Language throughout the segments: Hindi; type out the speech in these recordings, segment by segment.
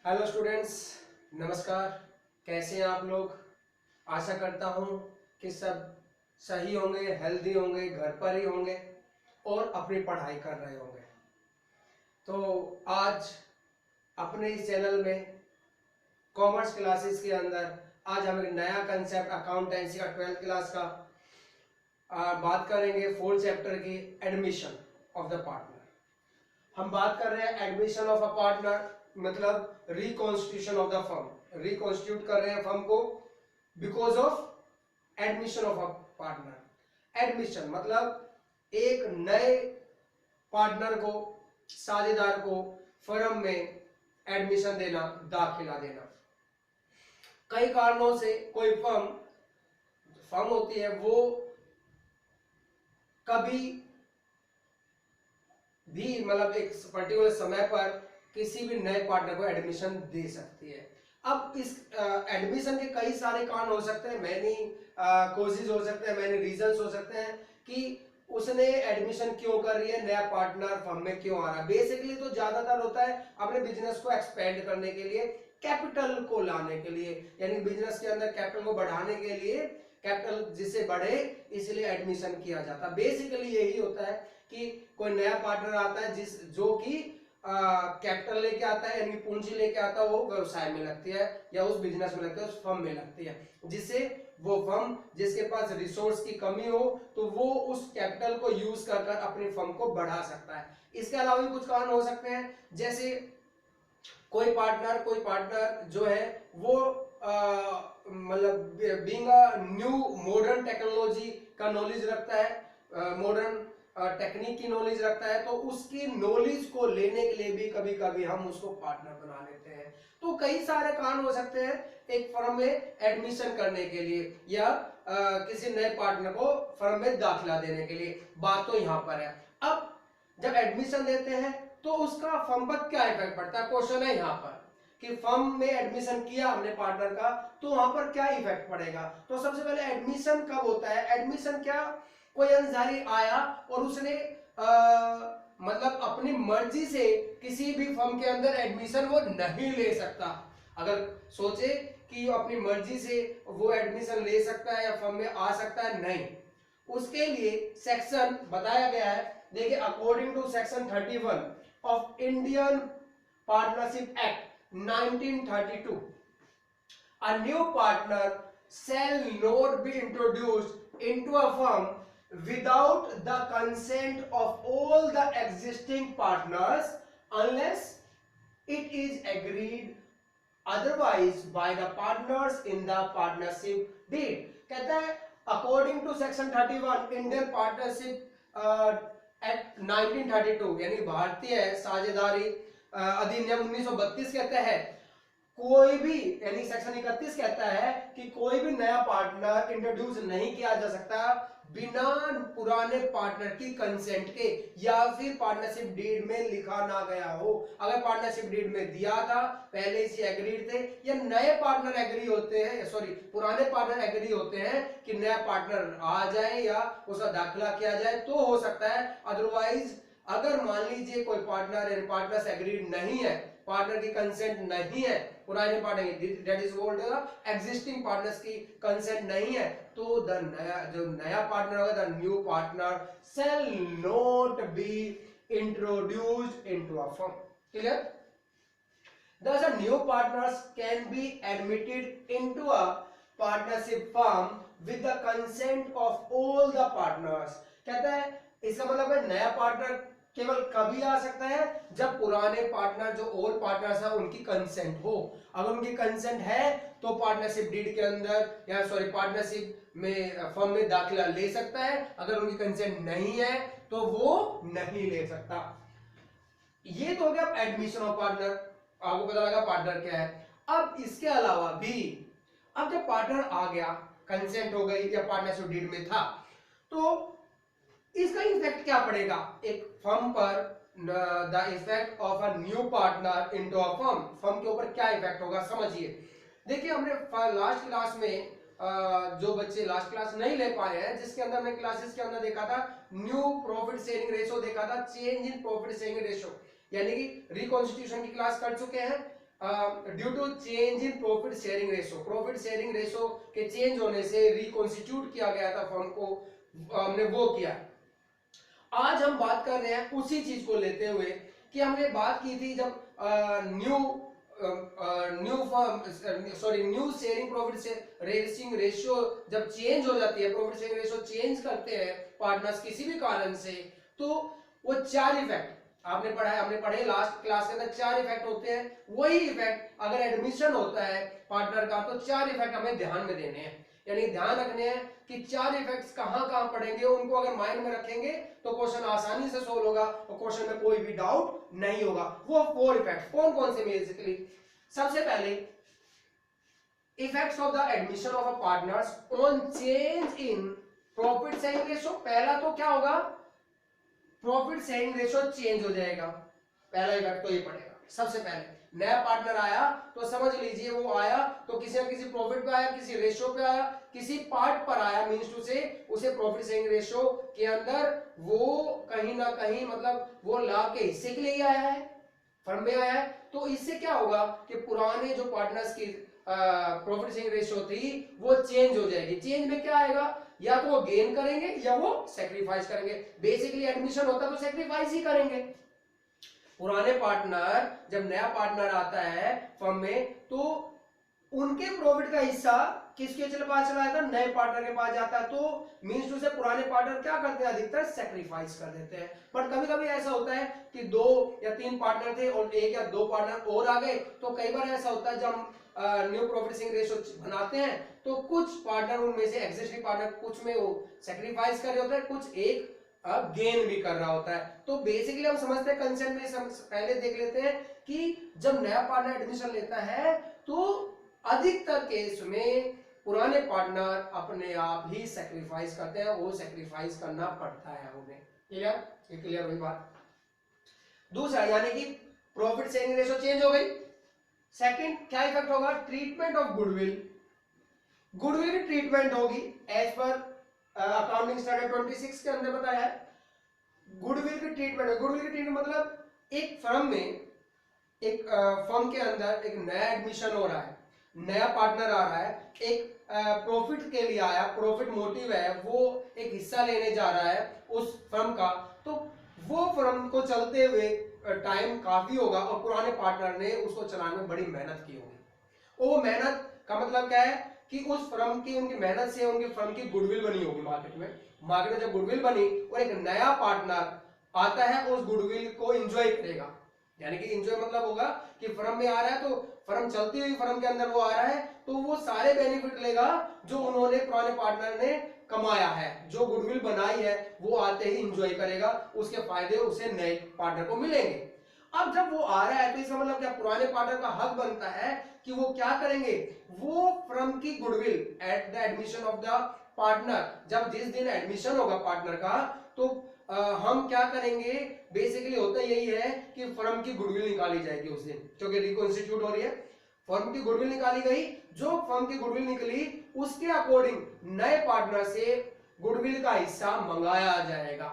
हेलो स्टूडेंट्स, नमस्कार। कैसे हैं आप लोग? आशा करता हूं कि सब सही होंगे, हेल्दी होंगे, घर पर ही होंगे और अपनी पढ़ाई कर रहे होंगे। तो आज अपने इस चैनल में कॉमर्स क्लासेस के अंदर आज हम एक नया कंसेप्ट अकाउंटेंसी का 12th क्लास का बात करेंगे। 4th चैप्टर की एडमिशन ऑफ द पार्टनर। हम बात कर रहे हैं एडमिशन ऑफ अ पार्टनर, मतलब reconstitution of the firm. Reconstitute कर रहे हैं फर्म को because of admission of a partner. Admission मतलब एक नए पार्टनर को, साझेदार को फर्म में एडमिशन देना, दाखिला देना। कई कारणों से कोई फर्म होती है वो कभी भी मतलब एक पर्टिकुलर समय पर किसी भी नए पार्टनर को एडमिशन दे सकती है। अब इस एडमिशन के कई सारे कारण हो सकते हैं, मैनी कोजेज हो सकते हैं, मैनी रीजंस हो सकते हैं कि उसने एडमिशन क्यों कर रही है, नया पार्टनर फर्म में क्यों आ रहा है। बेसिकली तो ज्यादातर होता है अपने बिजनेस को एक्सपेंड करने के लिए, कैपिटल को लाने के लिए, यानी बिजनेस के अंदर कैपिटल को बढ़ाने के लिए, कैपिटल जिससे बढ़े इसलिए एडमिशन किया जाता है। बेसिकली यही होता है कि कोई नया पार्टनर आता है जो कि कैपिटल लेके आता है, यानी पूंजी लेके आता है, वो व्यवसाय में लगती है या उस बिजनेस में लगती है, उस फर्म में लगती है, जिससे वो फर्म जिसके पास रिसोर्स की कमी हो तो वो उस कैपिटल को यूज कर अपनी फर्म को बढ़ा सकता है। इसके अलावा भी कुछ कारण हो सकते हैं, जैसे कोई पार्टनर जो है वो मतलब being a new modern technology का नॉलेज रखता है, मॉडर्न टेक्निक की नॉलेज रखता है, तो उसकी नॉलेज को लेने के लिए भी कभी कभी हम उसको पार्टनर बना लेते हैं। तो कई सारे कारण हो सकते हैं एक फर्म में एडमिशन करने के लिए या किसी नए पार्टनर को फर्म में दाखिला देने के लिए। बात तो यहां पर है। अब जब एडमिशन देते हैं तो उसका फर्म पर क्या इफेक्ट पड़ता है, क्वेश्चन है यहाँ पर कि फर्म में एडमिशन किया हमने पार्टनर का तो वहां पर क्या इफेक्ट पड़ेगा। तो सबसे पहले एडमिशन कब होता है? एडमिशन क्या, कोई अंसारी आया और उसने मतलब अपनी मर्जी से किसी भी फर्म के अंदर एडमिशन वो नहीं ले सकता। अगर सोचे कि अपनी मर्जी से वो एडमिशन ले सकता है या फर्म में आ सकता है, नहीं। उसके लिए सेक्शन बताया गया है, देखिए according to section 31 of Indian partnership act 1932, a new partner shall not be introduced into a firm without the consent of all the existing partners unless it is agreed otherwise by the partners in the partnership deed। कहता है according to section 31 Indian partnership act 1932 यानी भारतीय साझेदारी अधिनियम 1932 कहता है कोई भी, यानी सेक्शन 31 कहता है कि कोई भी नया पार्टनर इंट्रोड्यूस नहीं किया जा सकता बिना पुराने पार्टनर की कंसेंट के या फिर पार्टनरशिप डीड में लिखा ना गया हो। अगर पार्टनरशिप डीड में दिया था, पहले से एग्रीड थे, या नए पार्टनर एग्री होते हैं, सॉरी पुराने पार्टनर एग्री होते हैं कि नया पार्टनर आ जाए या उसका दाखिला किया जाए तो हो सकता है। अदरवाइज अगर मान लीजिए कोई पार्टनर पार्टनर्स एग्रीड नहीं है, पार्टनर की कंसेंट नहीं है, पुराने पार्टनर की, that is called existing partners की कंसेंट नहीं है, तो द नया पार्टनर होगा, the new partner shall not be introduced into a firm. Clear? Thus, a new partners can be admitted into a partnership firm with the consent of all the partners। कहता है इसका मतलब है नया पार्टनर केवल कभी आ सकता है जब पुराने पार्टनर जो ओल्ड पार्टनर्स हैं उनकी कंसेंट हो। अगर उनकी कंसेंट है तो पार्टनरशिप डीड के अंदर या सॉरी पार्टनरशिप में फर्म में दाखिला ले सकता है। अगर उनकी कंसेंट नहीं है तो वो नहीं ले सकता। ये तो हो गया एडमिशन ऑफ पार्टनर, आपको पता लगा पार्टनर क्या है। अब इसके अलावा भी, अब जब पार्टनर आ गया, कंसेंट हो गई या पार्टनरशिप डीड में था, तो इसका इफेक्ट क्या पड़ेगा एक फर्म पर? The effect of a new partner into a firm, firm के ऊपर क्या इफेक्ट होगा समझिए। देखिए हमने लास्ट क्लास में जो बच्चे लास्ट क्लास नहीं ले पाए हैं, जिसके अंदर हमने क्लासेस के अंदर देखा था न्यू प्रॉफिट शेयरिंग रेशो देखा था, change in profit sharing ratio, यानी कि रिकॉन्स्टिट्यूशन की क्लास कर चुके हैं। Due to change in profit sharing ratio, profit sharing ratio के चेंज होने से रिकॉन्स्टिट्यूट किया गया था फर्म को, हमने वो किया। आज हम बात कर रहे हैं उसी चीज को लेते हुए कि हमने बात की थी जब new sharing profit sharing ratio जब चेंज हो जाती है, प्रॉफिट शेयरिंग रेशियो चेंज करते हैं पार्टनर्स किसी भी कारण से, तो वो चार इफेक्ट आपने पढ़ा है, हमने पढ़े लास्ट क्लास के अंदर, चार इफेक्ट होते हैं। वही इफेक्ट अगर एडमिशन होता है पार्टनर का तो चार इफेक्ट हमें ध्यान में देने हैं, यानी ध्यान रखने हैं कि चार इफेक्ट्स कहां कहां पड़ेंगे, उनको अगर माइंड में रखेंगे तो क्वेश्चन आसानी से सोल्व होगा और क्वेश्चन में कोई भी डाउट नहीं होगा। वो फोर इफेक्ट्स कौन कौन से बेसिकली, सबसे पहले effects of the admission of a partners on change in profit sharing ratio. पहला तो क्या होगा, प्रॉफिट शेयरिंग रेशियो चेंज हो जाएगा, पहला इफेक्ट तो ये पड़ेगा। सबसे पहले नया पार्टनर आया तो समझ लीजिए वो आया तो किसी न किसी प्रॉफिट पे आया, किसी रेशियो पे आया, किसी पार्ट पर आया, मींस टू से उसे प्रॉफिट शेयरिंग रेशियो के अंदर वो कहीं ना कहीं मतलब वो लाभ के हिस्से के लिए आया है, फर्म में आया है। तो इससे क्या होगा कि पुराने जो पार्टनर्स की प्रॉफिट शेयरिंग रेशियो थी वो चेंज हो जाएगी। चेंज में क्या आएगा, या तो वो गेन करेंगे या वो सेक्रीफाइस करेंगे। बेसिकली एडमिशन होता तो सेक्रीफाइस ही करेंगे। पुराने पार्टनर जब नया पार्टनर आता है फर्म में तो उनके प्रॉफिट का हिस्सा किसके पास चला जाता है, नए पार्टनर के पास जाता है। तो मींस टू से पुराने पार्टनर क्या करते हैं, अधिकतर सेक्रीफाइस कर देते हैं। बट कभी कभी ऐसा होता है कि 2 या 3 पार्टनर थे और 1 या 2 पार्टनर और आ गए, तो कई बार ऐसा होता है जब न्यू प्रॉफिट शेयरिंग रेशियो बनाते हैं तो कुछ पार्टनर उनमें से एग्जिस्टिंग पार्टनर कुछ में वो सेक्रीफाइस कर रहे होते हैं, कुछ एक गेन भी कर रहा होता है। तो बेसिकली हम समझते हैं कंसेप्ट में, पहले देख लेते हैं कि जब नया पार्टनर एडमिशन लेता है तो अधिकतर केस में पुराने पार्टनर अपने आप ही सेक्रीफाइस करते हैं, वो सेक्रीफाइस करना पड़ता है उन्हें। क्लियर, ये क्लियर हुई बात। दूसरा यानी कि प्रॉफिट शेयरिंग रेशियो चेंज हो गई। सेकंड क्या इफेक्ट होगा, ट्रीटमेंट ऑफ गुडविल, गुडविल की ट्रीटमेंट होगी एज पर अकाउंटिंग स्टैंडर्ड 26 के अंदर बताया है। गुडविल की ट्रीटमेंट, गुडविल की ट्रीटमेंट मतलब एक फर्म में, एक फर्म के अंदर एक नया एडमिशन हो रहा है, नया पार्टनर आ रहा है, एक प्रॉफिट के लिए आया, प्रॉफिट मोटिव है, वो एक हिस्सा लेने जा रहा है उस फर्म का, तो वो फर्म को चलते हुए टाइम काफी होगा और पुराने पार्टनर ने उसको चलाने में बड़ी मेहनत की होगी। वो मेहनत का मतलब क्या है कि उस फर्म की, उनकी मेहनत से उनकी फर्म की गुडविल बनी होगी मार्केट में। मार्केट में जब गुडविल बनी और एक नया पार्टनर आता है उस गुडविल को एंजॉय करेगा, यानी कि एंजॉय मतलब होगा कि फर्म में आ रहा है तो फर्म चलती हुई फर्म के अंदर वो आ रहा है तो वो सारे बेनिफिट लेगा जो उन्होंने पुराने पार्टनर ने कमाया है, जो गुडविल बनाई है वो आते ही एंजॉय करेगा, उसके फायदे उसे नए पार्टनर को मिलेंगे। अब जब वो आ रहा है तो इसका मतलब क्या, पुराने पार्टनर का हक बनता है कि वो क्या करेंगे, वो फर्म की goodwill at the admission of the partner, जब जिस दिन एडमिशन होगा पार्टनर का तो हम क्या करेंगे, बेसिकली होता यही है कि फर्म की गुडविल निकाली जाएगी उस दिन, क्योंकि रिकॉन्स्टिट्यूट हो रही है, फर्म की गुडविल निकाली गई, जो फर्म की गुडविल निकली उसके अकॉर्डिंग नए पार्टनर से गुडविल का हिस्सा मंगाया जाएगा।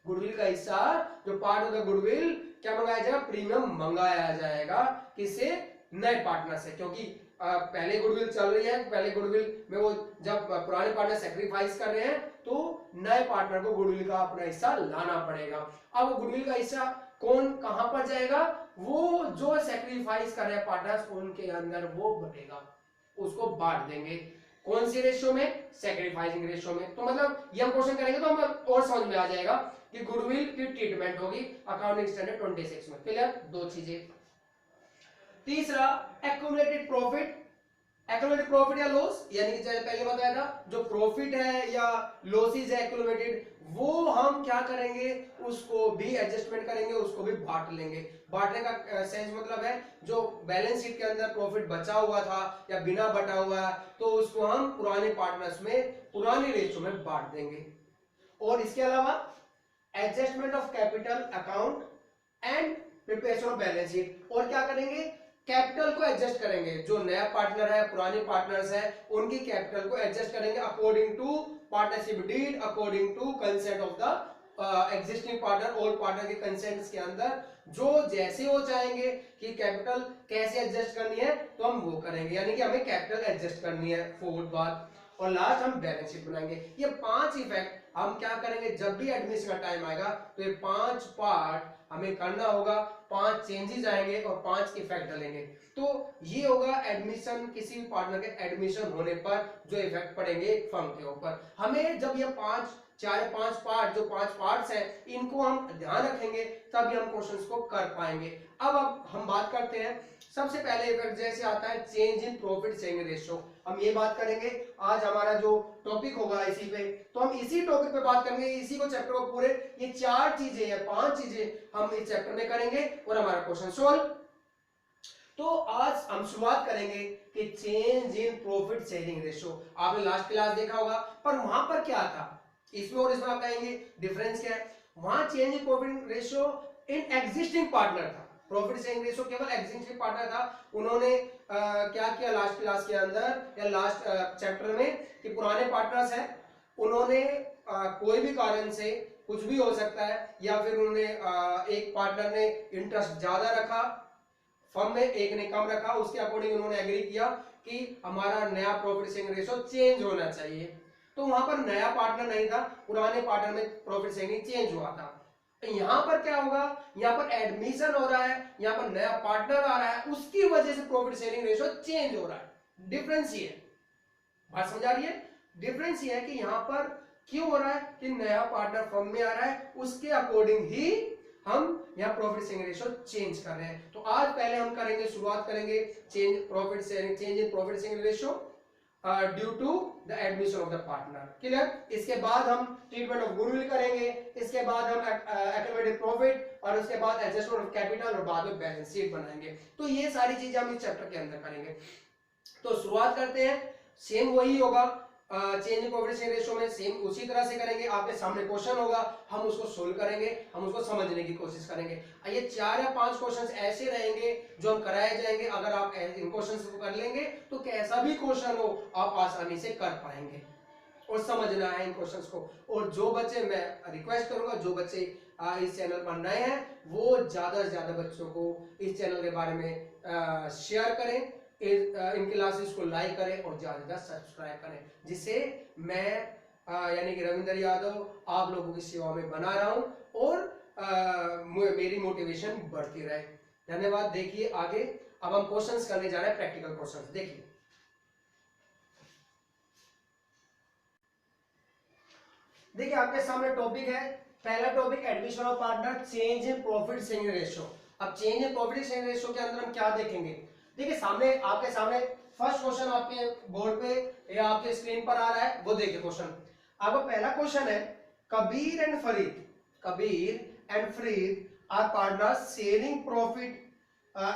गुडविल का हिस्सा जो पार्ट ऑफ द गुडविल क्या मंगाया जाएगा, प्रीमियम मंगाया जाएगा, किससे, नए पार्टनर से, क्योंकि पहले गुडविल चल रही है, पहले गुडविल में वो जब पुराने पार्टनर सेक्रीफाइस कर रहे हैं तो नए पार्टनर को गुडविल का अपना हिस्सा लाना पड़ेगा। अब गुडविल का हिस्सा कौन कहां पर जाएगा, वो जो सेक्रीफाइस कर रहे हैं पार्टनर्स उनके अंदर वो बटेगा, उसको बांट देंगे। कौन सी रेशियो में, सेक्रीफाइसिंग रेशियो में। तो मतलब ये हम क्वेश्चन करेंगे तो हम और समझ में आ जाएगा कि गुडविल की ट्रीटमेंट होगी अकाउंटिंग स्टैंडर्ड 26 में। क्लियर, दो चीजें। तीसरा एक्यूमुलेटेड प्रॉफिट, एक्यूमुलेटेड प्रॉफिट या लॉस, यानी कि जैसे पहले बताया था जो प्रॉफिट है या लॉसेस है एक्यूमुलेटेड, वो हम क्या करेंगे, उसको भी एडजस्टमेंट करेंगे, उसको भी बांट लेंगे। बांटने का सेंस मतलब है जो बैलेंस शीट के अंदर प्रॉफिट बचा हुआ था या बिना बटा हुआ है तो उसको हम पुराने पार्टनर्स में पुरानी रेशियो में बांट देंगे। और इसके अलावा adjustment of capital account and preparation of balance sheet, और क्या करेंगे, कैपिटल को एडजस्ट करेंगे, जो नया पार्टनर है, पुराने पार्टनर्स है, उनकी कैपिटल को एडजस्ट करेंगे according to partnership deed, according to consent of the existing partner old partner के कंसेंट्स के अंदर जो जैसे वो चाहेंगे कि कैपिटल कैसे एडजस्ट करनी है तो हम वो करेंगे, यानी कि हमें कैपिटल एडजस्ट करनी है फोर्थ बात, और लास्ट हम बैलेंस शीट बनाएंगे। ये 5 इफेक्ट हम क्या करेंगे जब भी एडमिशन का टाइम आएगा, तो ये 5 पार्ट हमें करना होगा, 5 चेंजेस आएंगे और 5 इफेक्ट डालेंगे। तो ये होगा एडमिशन, किसी भी पार्टनर के एडमिशन होने पर जो इफेक्ट पड़ेंगे एक फर्म के ऊपर। हमें जब ये 5 पार्ट, जो 5 पार्ट्स हैं, इनको हम ध्यान रखेंगे तभी हम क्वेश्चंस को कर पाएंगे। अब हम बात करते हैं, सबसे पहले इफेक्ट जैसे आता है change in profit sharing ratio, हम ये बात करेंगे। आज हमारा जो टॉपिक होगा इसी पे, तो हम इसी टॉपिक पे बात करेंगे, इसी को चैप्टर को पूरे ये 4 चीजें या 5 चीजें हम इस चैप्टर में करेंगे और हमारा क्वेश्चन सोल्व। तो आज हम शुरुआत करेंगे कि change in profit sharing ratio. आपने लास्ट क्लास देखा होगा, पर वहां पर क्या था, इसमें और इसमें आप कहेंगे डिफरेंस क्या है। वहां change in profit ratio in existing partner था, प्रॉफिट शेयरिंग रेशियो केवल एग्जिस्टिंग पार्टनर था। उन्होंने क्या किया लास्ट क्लास के अंदर या लास्ट चैप्टर में कि पुराने पार्टनर्स हैं, उन्होंने कोई भी कारण से, कुछ भी हो सकता है, या फिर उन्होंने एक पार्टनर ने इंटरेस्ट ज्यादा रखा फर्म में, एक ने कम रखा, उसके अकॉर्डिंग उन्होंने एग्री किया कि हमारा नया प्रॉफिट शेयरिंग रेशियो चेंज होना चाहिए। तो वहां पर नया पार्टनर नहीं था, पुराने पार्टनर में प्रॉफिट शेयरिंग चेंज हुआ था। यहां पर क्या होगा, यहां पर एडमिशन हो रहा है, यहां पर नया पार्टनर आ रहा है, उसकी वजह से प्रॉफिट शेयरिंग रेशियो चेंज हो रहा है। डिफरेंस ये है, बात समझ आ रही है। डिफरेंस ये है कि यहां पर क्यों हो रहा है कि नया पार्टनर फर्म में आ रहा है, उसके अकॉर्डिंग ही हम यहां प्रॉफिट शेयरिंग रेशियो चेंज कर रहे हैं। तो आज पहले हम करेंगे, शुरुआत करेंगे change in profit sharing ratio due to the admission of the partner. Clear. इसके बाद हम ट्रीटमेंट ऑफ गुडविल करेंगे, इसके बाद हम एक्यूमुलेटेड प्रॉफिट, और उसके बाद एडजस्टमेंट ऑफ कैपिटल, और बाद में बैलेंस शीट बनाएंगे। तो ये सारी चीजें हम इस चैप्टर के अंदर करेंगे। तो शुरुआत करते हैं, सेम वही होगा, change in profit sharing ratio में सेम उसी तरह से करेंगे। आपके सामने क्वेश्चन होगा, हम उसको सोल्व करेंगे, हम उसको समझने की कोशिश करेंगे। ये 4 या 5 क्वेश्चंस ऐसे रहेंगे जो हम कराए जाएंगे। अगर आप इन क्वेश्चंस को कर लेंगे तो कैसा भी क्वेश्चन हो आप आसानी से कर पाएंगे, और समझना है इन क्वेश्चंस को। और जो बच्चे, मैं रिक्वेस्ट करूंगा, जो बच्चे इस चैनल पर नए हैं वो ज्यादा से ज्यादा बच्चों को इस चैनल के बारे में शेयर करें, इन क्लासेस को लाइक करें और ज्यादा से ज्यादा सब्सक्राइब करें, जिससे मैं यानी कि रविंद्र यादव आप लोगों की सेवा में बना रहा हूं और मेरी मोटिवेशन बढ़ती रहे। धन्यवाद। देखिए आगे अब हम क्वेश्चंस करने जा रहे हैं, प्रैक्टिकल क्वेश्चंस। देखिए देखिए आपके सामने टॉपिक है, पहला topic admission of partner, change in profit sharing ratio. अब change in profit sharing ratio के अंदर हम क्या देखेंगे, देखिए सामने आपके सामने फर्स्ट क्वेश्चन आपके बोर्ड पे या आपके स्क्रीन पर आ रहा है, वो देखिए क्वेश्चन। आपका पहला क्वेश्चन है, Kabir and Farid are partners sharing profit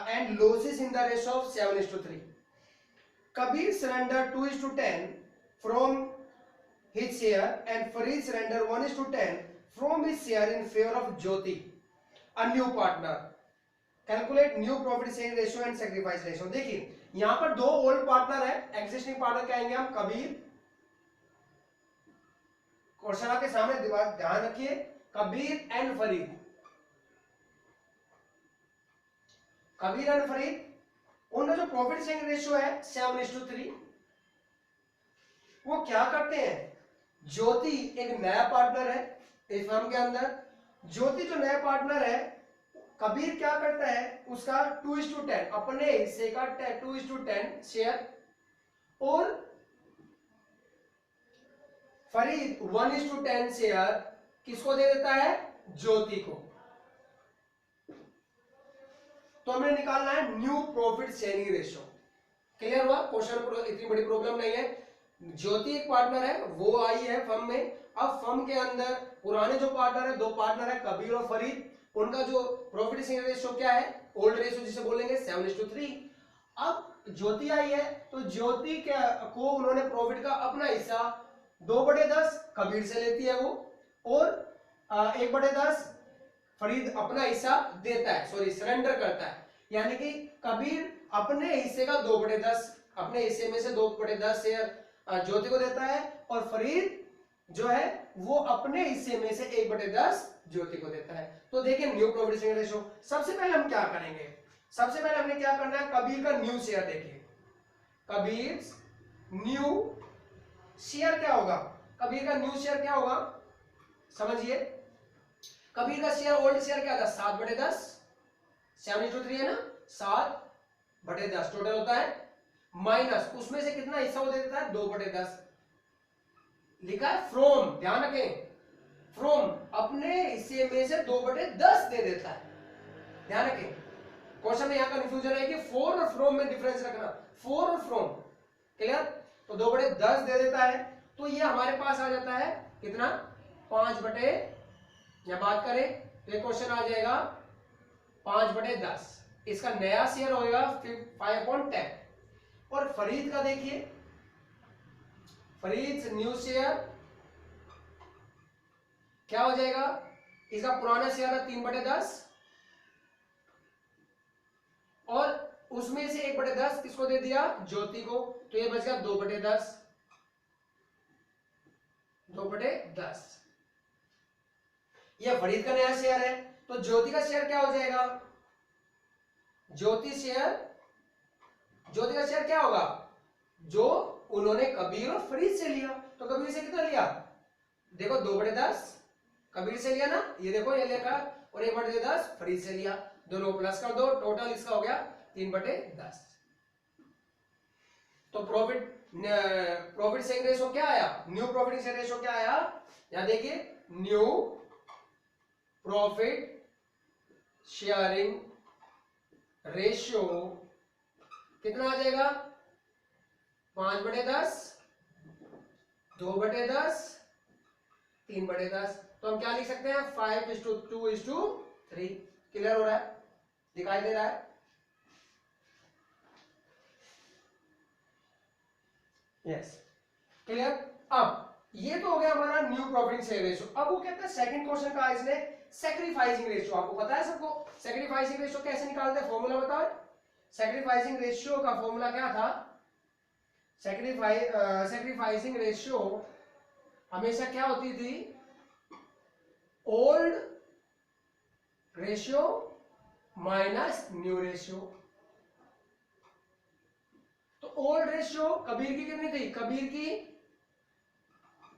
and losses in the ratio of 7:3. Kabir surrendered 2:10 from his share and Farid surrendered 1:10 from his share in favor of Jyoti, a new partner. Calculate new profit sharing ratio and sacrifice ratio. देखिए यहां पर दो ओल्ड पार्टनर है, एग्जिस्टिंग पार्टनर कहेंगे हम कबीर। क्वेश्चन आपके सामने ध्यान रखिए, कबीर एंड फरीद। कबीर एंड फरीद, उनका जो प्रॉफिट शेयरिंग रेशियो है 7:3, वो क्या करते हैं, ज्योति एक नया पार्टनर है इस फर्म के अंदर, ज्योति जो नया पार्टनर है, कबीर क्या करता है, उसका 2:10 अपने हिस्से का 2:10 शेयर, और फरीद 1:10 शेयर किसको दे देता है, ज्योति को। तो हमें निकालना है new profit sharing ratio. Clear हुआ, क्वेश्चन इतनी बड़ी प्रॉब्लम नहीं है। ज्योति एक पार्टनर है, वो आई है फर्म में। अब फर्म के अंदर पुराने जो पार्टनर है, दो पार्टनर है कबीर और फरीद, उनका जो प्रॉफिट शेयरिंग रेशियो क्या है, ओल्ड रेशियो जिसे बोलेंगे 7:3। अब ज्योति आई है तो ज्योति को उन्होंने प्रॉफिट का अपना हिस्सा 2/10 कबीर से लेती है वो, और 1/10 फरीद अपना हिस्सा देता है, सॉरी सरेंडर करता है। यानी कि कबीर अपने हिस्से का 2/10, अपने हिस्से में से 2/10 शेयर ज्योति को देता है, और फरीद जो है वो अपने हिस्से में से 1/10 ज्योति को देता है। तो देखिए न्यू प्रॉफिट शेयरिंग रेशियो, सबसे पहले हम क्या करेंगे, सबसे पहले हमने क्या करना है, कबीर का न्यू शेयर देखिए, कबीर न्यू शेयर क्या होगा, कबीर का न्यू शेयर क्या होगा, समझिए कबीर का शेयर ओल्ड शेयर क्या था 7/10, 7:3 है ना, 7/10 टोटल होता है, माइनस उसमें से कितना हिस्सा वो दे देता है 2/10, लिखा है फ्रॉम, ध्यान रखें फ्रॉम, अपने हिस्से में से 2/10 दे देता है, ध्यान रखें। क्वेश्चन में यहां कंफ्यूजन है कि फॉर और फ्रॉम में डिफरेंस रखना, फॉर और फ्रॉम, क्लियर। तो 2/10 दे देता है, तो ये हमारे पास आ जाता है कितना 5 या बात करें तो ये क्वेश्चन आ जाएगा 5/10, इसका नया शेयर होगा 5/10। और फरीद का देखिए, फरीद न्यू शेयर क्या हो जाएगा, इसका पुराना शेयर है 3/10 और उसमें से 1/10 किसको दे दिया ज्योति को, तो ये बच गया 2/10, 2/10। ये फरीद का नया शेयर है, तो ज्योति का शेयर क्या हो जाएगा, ज्योति का शेयर क्या होगा, जो उन्होंने कबीर और फरीद से लिया, तो कबीर से कितना लिया, देखो 2/10 कबीर से लिया ना, ये देखो ये लिखा, और 1/10 फरीद से लिया, दोनों प्लस कर दो, टोटल इसका हो गया 3/10। तो प्रॉफिट शेयरिंग रेशो क्या आया, न्यू प्रॉफिट शेयरिंग रेशो क्या आया, यहां देखिए न्यू प्रॉफिट शेयरिंग रेशियो कितना आ जाएगा 5/10, 2/10, 3/10। तो हम क्या लिख सकते हैं 5:2:3, क्लियर हो रहा है, दिखाई दे रहा है, यस क्लियर। अब ये तो हो गया हमारा न्यू प्रॉफिट शेयर रेशियो। अब वो कहता है सेकंड क्वेश्चन का इसने सैक्रिफाइसिंग रेशियो, आपको पता है सबको सैक्रिफाइसिंग रेशियो कैसे निकालते हैं, फॉर्मूला बताओ। सैक्रिफाइसिंग रेशियो का फॉर्मूला क्या था, सैक्रिफाइसिंग रेशियो हमेशा क्या होती थी, old ratio minus new ratio. तो ओल्ड रेशियो कबीर की कितनी थी,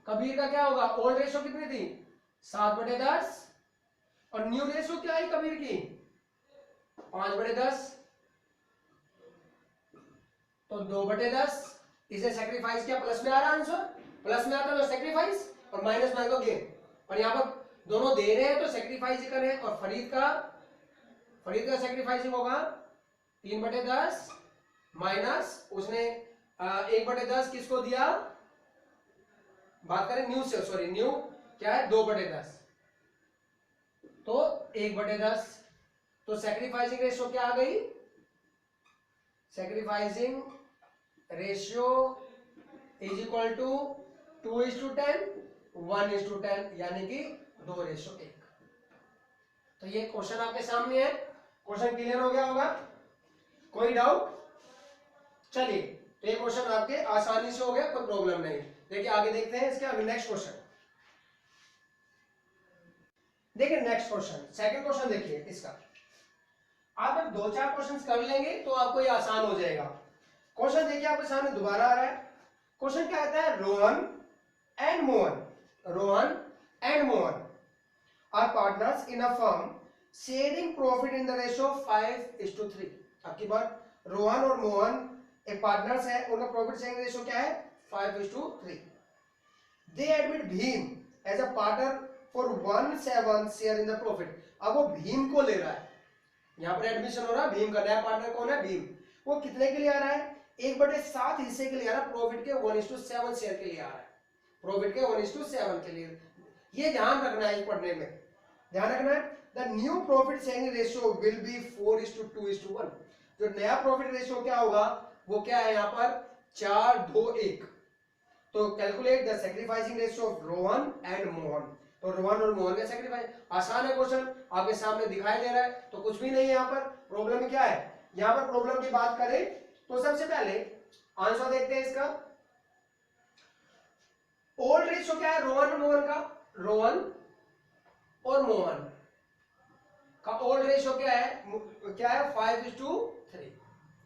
कबीर का क्या होगा, ओल्ड रेशियो कितनी थी 7/10, और न्यू रेशियो क्या है कबीर की 5/10, तो 2/10, इसे सेक्रीफाइस किया, प्लस में आ रहा आंसर, प्लस में आता है तो सेक्रीफाइस और माइनस में तो गेन, और यहां पर दोनों दे रहे हैं तो सेक्रीफाइस ही करें। और फरीद का सेक्रीफाइसिंग होगा 3/10 माइनस उसने 1/10 किसको दिया, बात करें न्यू से, सॉरी न्यू क्या है 2/10, तो 1/10, तो सेक्रीफाइसिंग रेशियो क्या आ गई, sacrificing ratio is equal to 2:10, 1:10, यानी कि 2:1। तो ये क्वेश्चन आपके सामने है, क्वेश्चन क्लियर हो गया होगा, कोई डाउट। चलिए तो ये क्वेश्चन आपके आसानी से हो गया, कोई प्रॉब्लम नहीं। देखिए आगे देखते हैं इसके, अभी नेक्स्ट क्वेश्चन देखिए, नेक्स्ट क्वेश्चन सेकंड क्वेश्चन देखिए इसका, आप जब 2-4 क्वेश्चंस कर लेंगे तो आपको ये आसान हो जाएगा। क्वेश्चन देखिए आपके सामने दोबारा आ रहा है, क्वेश्चन क्या आता है, Rohan and Mohan are partners in a firm sharing profit in the ratio 5:3। आपकी बात, रोहन और मोहन एक पार्टनर्स है, उनका प्रॉफिट शेयरिंग रेशियो क्या है 5:3। They admit Bhim as a partner for 1/7 share in the profit. अब वो भीम को ले रहा है, यहां पर एडमिशन हो रहा है भीम का, नया पार्टनर कौन है भीम, वो कितने के लिए आ रहा है 1/7 हिस्से के लिए आ रहा है, प्रॉफिट के 1:7 शेयर के लिए आ रहा है, प्रॉफिट के 1:7 के लिए। ये ध्यान रखना है, पढ़ने में ध्यान रखना है, the new profit sharing ratio will be 4:2:1। जो नया प्रॉफिट रेशियो क्या होगा वो क्या है, यहाँ पर 4:2:1। तो calculate the sacrificing ratio of Rohan and Mohan, तो रोहन और मोहन का सैक्रिफाइस, आसान है क्वेश्चन, आपके सामने दिखाई दे रहा है, तो कुछ भी नहीं है यहाँ पर। प्रॉब्लम क्या है, यहाँ पर प्रॉब्लम की बात करें तो सबसे पहले आंसर देखते हैं इसका, ओल्ड रेशियो क्या है रोहन मोहन का, रोहन और मोहन का ओल्ड रेशियो क्या है 5:3।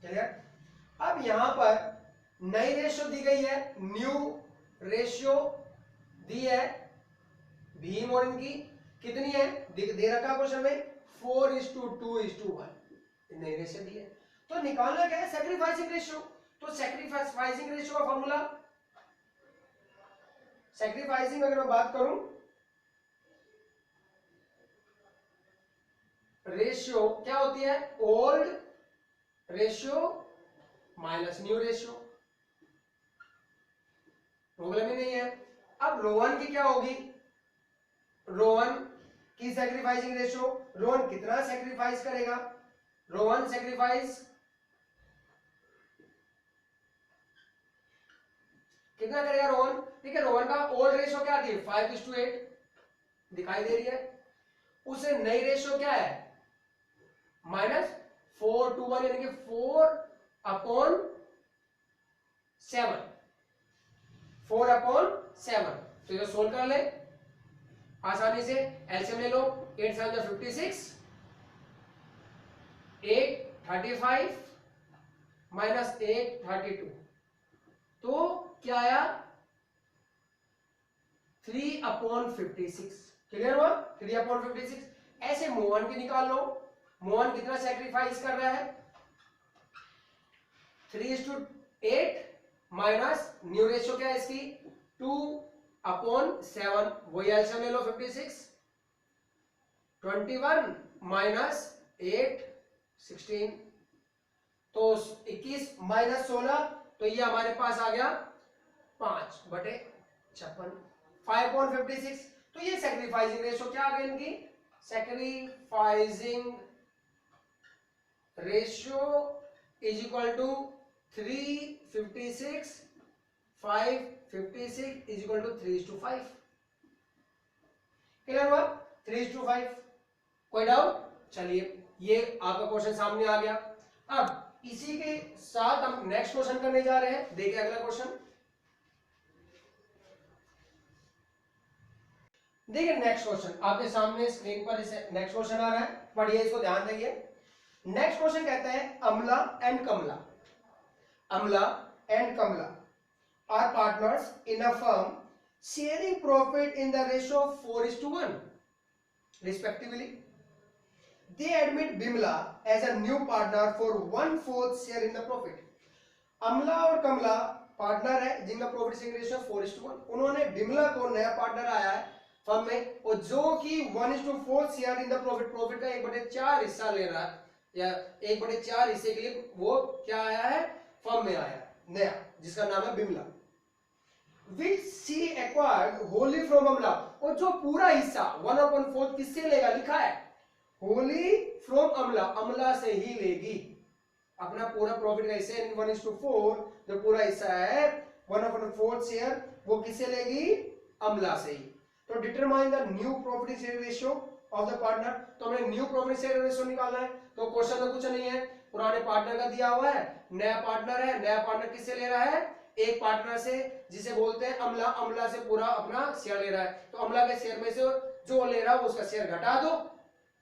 क्लियर। अब यहां पर नई रेशियो दी गई है, न्यू रेशियो दी है भीम और इनकी कितनी है, दे रखा क्वेश्चन में 4:2:1 नई रेशियो दी है। तो निकालना क्या है सैक्रिफाइसिंग रेशियो। तो सैक्रिफाइसिंग रेशियो का फॉर्मूला, सैक्रिफाइसिंग अगर मैं बात करूं रेशियो क्या होती है, old ratio minus new ratio, problem ही नहीं है। अब रोहन की क्या होगी, रोहन की सैक्रिफाइसिंग रेशियो, रोहन कितना सैक्रिफाइस करेगा, रोहन सैक्रिफाइस कितना करेगा रोहन। ठीक है, रोहन का ओल्ड रेशियो क्या थी 5:8 दिखाई दे रही है, उसे नई रेशियो क्या है -4:1 यानी कि 4/7, 4/7। तो ये सोल्व कर ले आसानी से, एलसीएम ले लो, 8 7 56, 8 35 -8 32, तो क्या आया 3/56। क्लियर हुआ, 3/56। ऐसे मोहन की निकाल लो, मोहन कितना सैक्रिफाइस कर रहा है 3:8 माइनस न्यू रेशियो क्या है इसकी 2/7, वही एलसीएम ले लो 56, 21 -8 16, तो 21 -16, तो ये हमारे पास आ गया 5/56, 5.56। तो ये सैक्रिफाइसिंग रेशियो क्या आ गई इनकी, sacrificing ratio is equal to 356, 556 is equal to 3:5। Clear हुआ, 3:5। कोई डाउट, चलिए ये आपका क्वेश्चन सामने आ गया। अब इसी के साथ हम नेक्स्ट क्वेश्चन करने जा रहे हैं। देखिए अगला क्वेश्चन, देखिए नेक्स्ट क्वेश्चन आपके सामने स्क्रीन पर इसे नेक्स्ट क्वेश्चन आ रहा है, पढ़िए इसको ध्यान देंगे। नेक्स्ट क्वेश्चन कहता है अमला and Kamla, Amla and Kamla are partners in a firm sharing profit in the ratio of 4:1 respectively. They admit Bimla as a new partner for 1/4 share in the profit. अमला और कमला पार्टनर है जिनका प्रॉफिट शेयरिंग रेशियो 4:1। उन्होंने बिमला को नया पार्टनर आया है फर्म में, और जो कि 1:4 share in the profit, profit का 1/4 हिस्सा ले रहा है, या 1/4 हिस्से के लिए वो क्या आया है फर्म में आया नया, जिसका नाम है Bimla. Which she acquired wholly from अमला, और जो पूरा हिस्सा 1/4 किससे लेगा, लिखा है wholly from अमला, अमला से ही लेगी अपना पूरा प्रॉफिट का हिस्सा 1:4, जो पूरा हिस्सा है 1/4 शेयर वो किससे लेगी, अमला से ही। तो determine the new profit share ratio of the partner, तो हमें न्यू प्रॉफिट शेयर रेशियो निकालना है। तो क्वेश्चन में कुछ नहीं है, पुराने पार्टनर का दिया हुआ है, नया पार्टनर है, नया पार्टनर किससे ले रहा है, एक पार्टनर से जिसे बोलते हैं अमला, अमला से पूरा अपना शेयर ले रहा है। तो अमला के शेयर में से जो ले रहा है उसका शेयर घटा दो,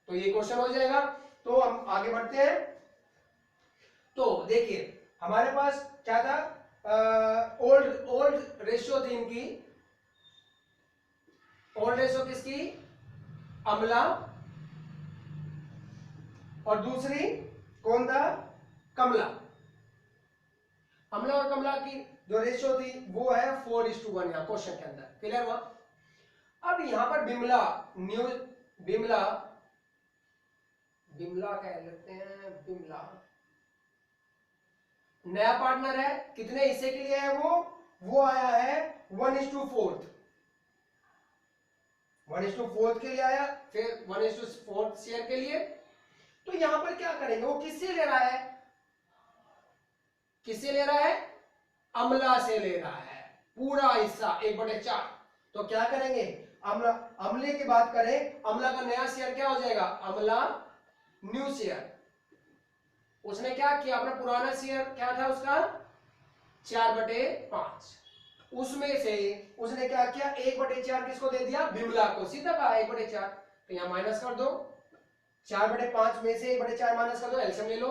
तो ये क्वेश्चन हो जाएगा। तो हम आगे बढ़ते हैं। तो देखिए हमारे पास क्या था, ओल्ड रेशियो थी इनकी, ओल्ड रेशियो किसकी, अमला, और दूसरी कौन था, कमला। अमला और कमला की जो रेशियो थी वो है 4:1 यहां क्वेश्चन के अंदर। क्लियर हुआ। अब यहां पर बिमला, न्यू बिमला, बिमला कह लेते हैं, बिमला नया पार्टनर है, कितने हिस्से के लिए है वो आया है 1:4, 1:4 के लिए आया, फिर 1:4 शेयर के लिए। तो यहां पर क्या करेंगे, वो किससे ले रहा है, किससे ले रहा है, अमला से ले रहा है पूरा हिस्सा 1/4। तो क्या करेंगे, अमला, अमले की बात करें, अमला का नया शेयर क्या हो जाएगा, अमला न्यू शेयर। उसने क्या किया, अपना पुराना शेयर क्या था उसका 4/5, उसमें से उसने क्या किया, 1/4 किसको दे दिया, बिमला को, सीधा कहा 1/4, तो यहां माइनस कर दो, 4/5 में से 1/4 माइनस कर दो, एलसीएम ले लो,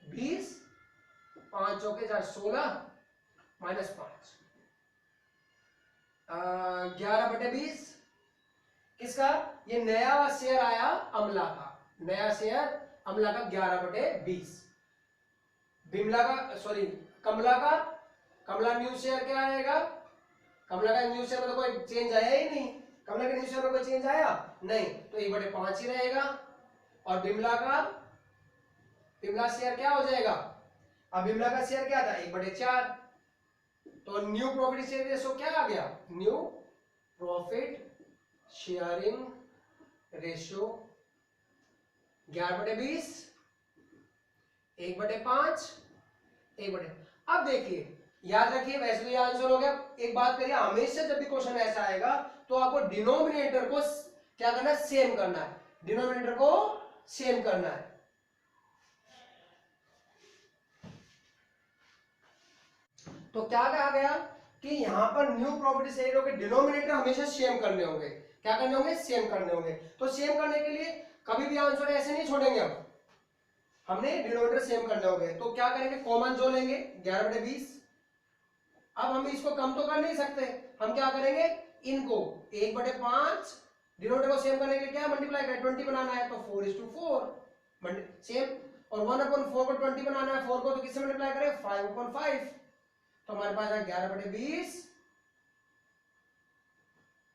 20, 5 चौके 4, 16 माइनस 5, 11/20 किसका, ये नया शेयर आया अमला का, नया शेयर अमला का 11/20, बिमला का सॉरी कमला का, कमला न्यू शेयर क्या आएगा, कमला का न्यू शेयर में तो कोई चेंज आया ही नहीं, कमला के न्यू शेयर में कोई चेंज आया नहीं, तो 1/5 ही रहेगा, और बिमला का, बिमला शेयर क्या हो जाएगा, अब बिमला का शेयर क्या था 1/4, तो न्यू प्रॉफिट शेयर रेशो क्या आ गया, न्यू प्रॉफिट शेयरिंग रेशो 11/20, 1/5, 1/, अब देखिए याद रखिए, वैसे तो ये आंसर हो गया। एक बात करिए, हमेशा जब भी क्वेश्चन ऐसा आएगा तो आपको डिनोमिनेटर को क्या करना है, सेम करना है, डिनोमिनेटर को सेम करना है। तो क्या कहा गया कि यहां पर न्यू प्रॉफिट शेयरों के डिनोमिनेटर हमेशा सेम करने होंगे, क्या करने होंगे, सेम करने होंगे। तो सेम करने के लिए कभी भी आंसर ऐसे नहीं छोड़ेंगे, अब हमने डिनोमिनेटर सेम करने होंगे, तो क्या करेंगे, कॉमन जो लेंगे 11/20, अब हम इसको कम तो कर नहीं सकते, हम क्या करेंगे, इनको 1/5 डिनोमिनेटर को सेम करने के लिए क्या मल्टीप्लाई करें, 20 बनाना है तो 4:4 सेम, और 1/4 को 20 बनाना है, 4 को तो किससे मल्टीप्लाई करें, 5/5, तो हमारे पास है 11/20,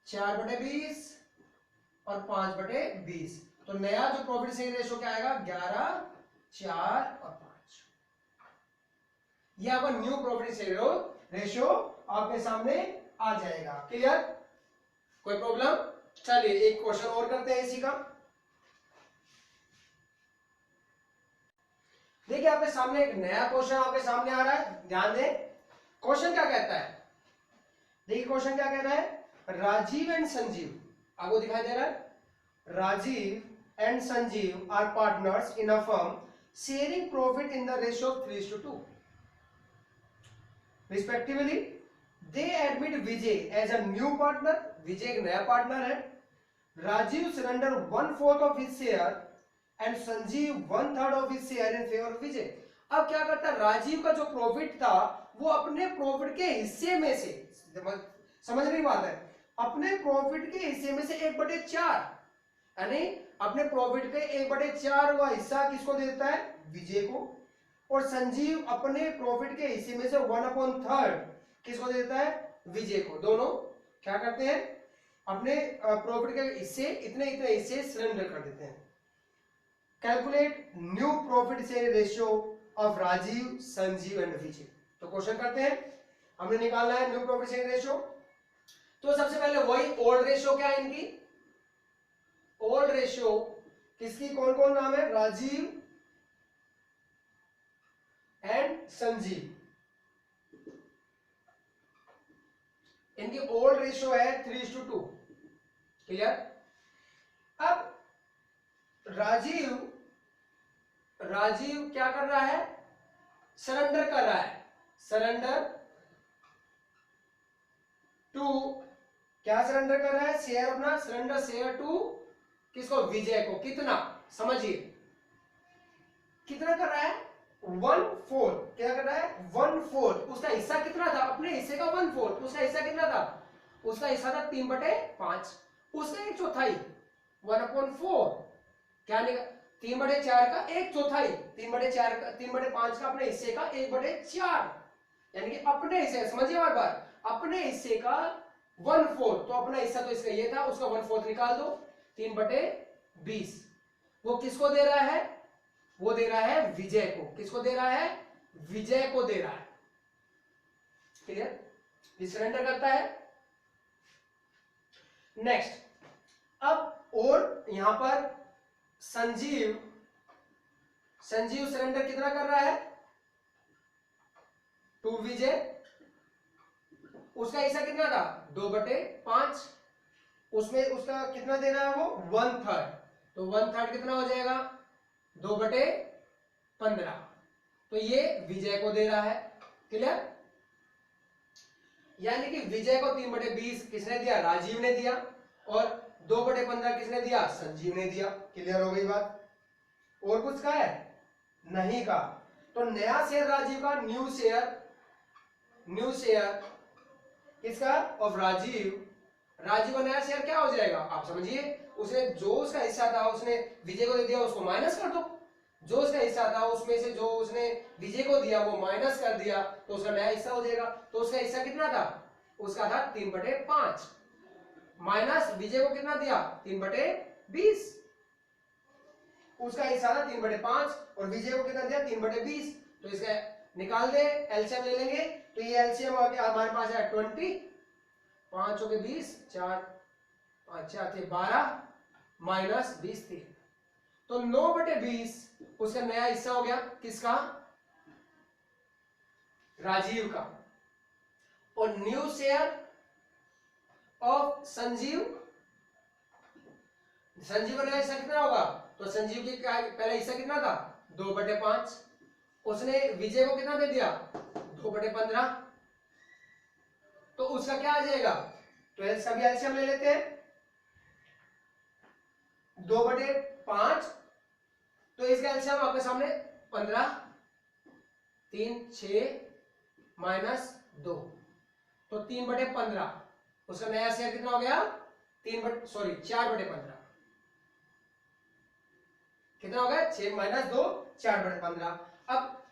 4/20 और 5/20, तो नया जो प्रॉफिट शेयरिंग रेशो क्या आएगा, 11, 4 और 5, ये आपका न्यू प्रॉफिट शेयरिंग रेशो आपके सामने आ जाएगा। क्लियर, कोई प्रॉब्लम, चलिए एक क्वेश्चन और करते हैं इसी का। देखिए आपके सामने एक नया क्वेश्चन आपके सामने आ रहा है, ध्यान दें। क्वेश्चन क्या कहता है, देखिए क्वेश्चन क्या कह रहा है, राजीव एंड संजीव, आपको दिखाई दे रहा है, Rajiv and Sanjiv are partners in a firm sharing profit in the ratio of 3:2 respectively. They admit Vijay as a new partner, Vijay एक नया पार्टनर है, Rajiv surrender 1/4 of his share and Sanjiv 1/3 of his share in favor of Vijay. अब क्या करता है, राजीव का जो प्रॉफिट था वो अपने प्रॉफिट के हिस्से में से, समझ रही बात है, अपने प्रॉफिट के हिस्से में से 1/4, यानी अपने प्रॉफिट के 1/4 का हिस्सा किसको देता है, विजय को, और संजीव अपने प्रॉफिट के हिस्से में से 1/3 किसको देता है, विजय को। दोनों क्या करते हैं, अपने प्रॉफिट के हिस्से इतने इतने हिस्से सरेंडर कर देते हैं। Calculate new profit share ratio of Rajiv, Sanjeev and Vijay. तो क्वेश्चन करते हैं, हमने निकालना है न्यू प्रॉफिट शेयर रेशियो। तो सबसे पहले वही ओल्ड रेशियो क्या है इनकी, ओल्ड रेशियो किसकी, कौन कौन नाम है, राजीव एंड संजीव, इनकी ओल्ड रेशियो है 3:2। क्लियर, अब राजीव, राजीव क्या कर रहा है, सरेंडर कर रहा है, सरेंडर टू, क्या सरेंडर कर रहा है, शेयर अपना, सरेंडर शेयर टू किसको, विजय को, कितना, समझिए कितना कर रहा है, 1/4, क्या कर रहा है, 1/4, उसका हिस्सा कितना था, अपने हिस्से का 1/4, उसका हिस्सा कितना था, उसका हिस्सा था 3/5, उसका 1/4, 1/4 क्या निकला, 3/4 का 1/4, 3/4 का 3/5 का अपने हिस्से का 1/4, यानी कि अपने हिस्से, समझिए बार बार, अपने हिस्से का 1/4, तो अपना हिस्सा तो इसका ये था, उसका 1/4 निकाल दो, 3/20, वो किसको दे रहा है, वो दे रहा है विजय को, किसको दे रहा है, विजय को दे रहा है। क्लियर, ये सरेंडर करता है। नेक्स्ट, अब और यहां पर संजीव, संजीव सरेंडर कितना कर रहा है, टू विजय, उसका हिस्सा कितना था 2/5, उसमें उसका कितना दे रहा है वो 1/3, तो 1/3 कितना हो जाएगा 2/15, तो ये विजय को दे रहा है। क्लियर, यानी कि विजय को 3/20 किसने दिया? राजीव ने दिया, और 2/15 किसने दिया? संजीव ने दिया। क्लियर हो गई बात? और कुछ का है? नहीं का। तो नया शेयर राजीव का, न्यू शेयर किसका? ऑफ राजीव। राजीव का नया शेयर क्या हो जाएगा? आप समझिए, उसने जो उसका हिस्सा था उसने विजय को दे दिया, उसको माइनस कर दो। जो उसका हिस्सा था उसमें से जो उसने विजय को दिया वो माइनस कर दिया, तो उसका नया हिस्सा हो जाएगा। तो उसका हिस्सा कितना था? उसका था 3/5, माइनस विजय को कितना दिया? 3/20। उसका हिस्सा था 3/5 और विजय को कितना दिया? 3/20। तो इसका निकाल दे, एलसीएम ले लेंगे। तो ये एलसीएम हमारे पास है 20, 5 हो गए 20, 4 5 4 थे 12, माइनस 20 थे। तो 9/20 उसका नया हिस्सा हो गया। किसका? राजीव का। और new share of Sanjeev, Sanjeev का नया हिस्सा कितना होगा? तो संजीव की पहला हिस्सा कितना था? 2/5। उसने विजय को कितना दे दिया? 2/15। तो उसका क्या आ जाएगा? 12 का भी एलसीएम ले लेते हैं। 2/5, तो इसका एलसीएम आपके सामने 15, 3 6 माइनस 2, तो 3/15। उसका नया शेयर कितना हो गया? 4/15। कितना हो गया? 6 माइनस 2, 4/15। अब